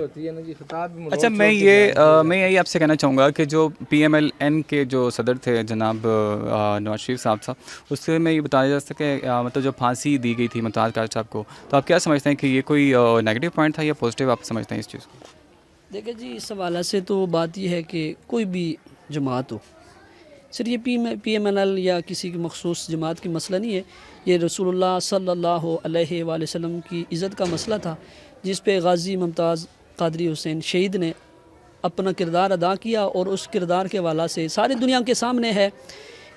होती है ना जी, खिताब भी अच्छा, मैं यही आपसे कहना चाहूँगा कि जो PMLN के जो सदर थे जनाब नवाज शरीफ साहब, उससे मैं ये बताया जा सके मतलब जो फांसी दी गई थी मुमताज़ कादरी साहब को, तो आप क्या समझते हैं कि ये कोई नेगेटिव पॉइंट था या पॉजिटिव आप समझते हैं इस चीज़ को? देखिए जी, इस हवाले से तो बात यह है कि कोई भी जमात हो, सिर्फ ये PMLN या किसी की मखसूस जमात की मसला नहीं है, ये रसूलुल्लाह सल्लल्लाहु अलैहि वसल्लम की इज़्ज़त का मसला था, जिस पे गाज़ी मुमताज़ कादरी हुसैन शहीद ने अपना किरदार अदा किया, और उस किरदार के हवाला से सारी दुनिया के सामने है।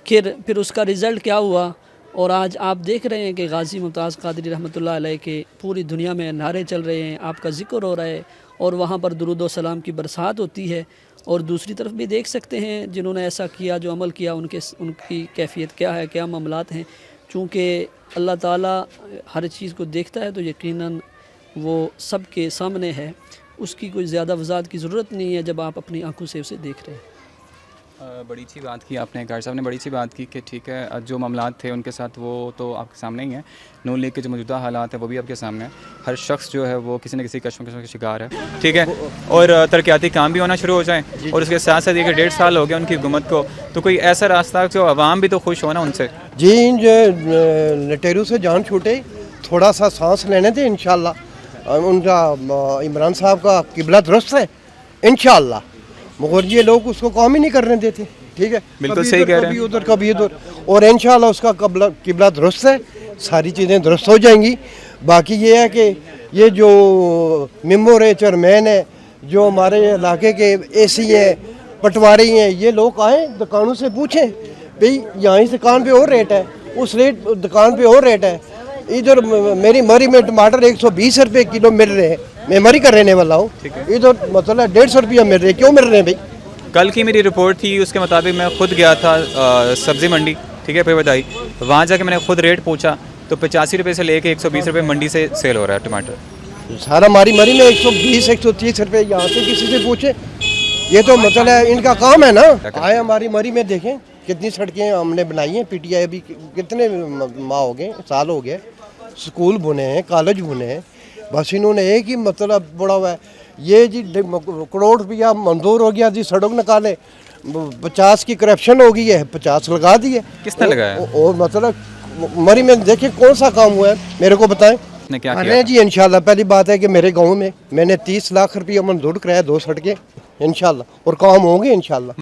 फिर उसका रिज़ल्ट क्या हुआ, और आज आप देख रहे हैं कि गाज़ी मुमताज़ कादरी रहमतुल्लाह अलैह के पूरी दुनिया में नारे चल रहे हैं, आपका ज़िक्र हो रहा है, और वहाँ पर दुरूद व सलाम की बरसात होती है। और दूसरी तरफ भी देख सकते हैं जिन्होंने ऐसा किया, जो अमल किया, उनकी कैफियत क्या है, क्या मामलात हैं। चूँकि अल्लाह ताला हर चीज़ को देखता है, तो यकीनन वो सब के सामने है, उसकी कोई ज़्यादा वजाहत की ज़रूरत नहीं है जब आप अपनी आंखों से उसे देख रहे हैं। बड़ी अच्छी बात की आपने, कार साहब ने बड़ी अच्छी बात की कि ठीक है, जो मामलात थे उनके साथ वो तो आपके सामने ही हैं। नून लीग के जो मौजूदा हालात हैं वो भी आपके सामने हैं। हर शख्स जो है वो किसी न किसी कश्मकश का शिकार है, ठीक है, और तरक्याती काम भी होना शुरू हो जाए, और उसके साथ साथ ये कि 1.5 साल हो गया उनकी हुकूमत को, तो कोई ऐसा रास्ता जो आवाम भी तो खुश हो ना उनसे। जी, इन लटेरों से जान छूटे, थोड़ा सा सांस लेने दें, इंशाल्लाह उनका इमरान साहब का किबला दुरुस्त है इंशाल्लाह, मगर ये लोग उसको काम ही नहीं करने देते। ठीक है, बिल्कुल सही कह रहे हैं, कभी उधर कभी उधर, और इंशाल्लाह उसका किबला दुरुस्त है, सारी चीज़ें दुरुस्त हो जाएंगी। बाकी ये है कि ये जो मेंबर है, चेयरमैन है, जो हमारे इलाके के AC हैं, पटवारी हैं, ये लोग आए दुकानों से पूछें भाई यहाँ इस दुकान पे और रेट है, उस दुकान पे और रेट है, इधर मेरी मरी में टमाटर 120 रुपये किलो मिल रहे हैं, मैं मरी का रहने वाला हूँ, इधर मतलब 150 रुपया मिल रहे हैं, क्यों मिल रहे हैं भाई? कल की मेरी रिपोर्ट थी, उसके मुताबिक मैं खुद गया था सब्ज़ी मंडी, ठीक है, फिर बताई, वहाँ जाके मैंने खुद रेट पूछा तो 85 रुपये से लेके 120 रुपये मंडी से सेल हो रहा है टमाटर। सारा मरी में 120-130 रुपये, यहाँ से किसी से पूछे, ये तो मतलब है इनका काम है ना। आए हमारी मरी में देखें कितनी सड़कें हमने बनाई हैं, PTI अभी कितने माह हो गए, साल हो गए, स्कूल बने हैं, कॉलेज बने हैं, बस इन्होंने एक ही मतलब बड़ा हुआ है, ये जी करोड़ रुपया मंजूर हो गया जी, सड़क निकाले, 50 की करप्शन हो गई है, 50 लगा दी है। किसने लगाया? और मतलब मरी में देखें कौन सा काम हुआ है, मेरे को बताएं। क्या अरे जी इंशाल्लाह, पहली बात है कि मेरे गांव में मैंने 30 लाख रुपया मंजूर कराया 2 सड़कें इंशाल्लाह, और काम होंगे इंशाल्लाह।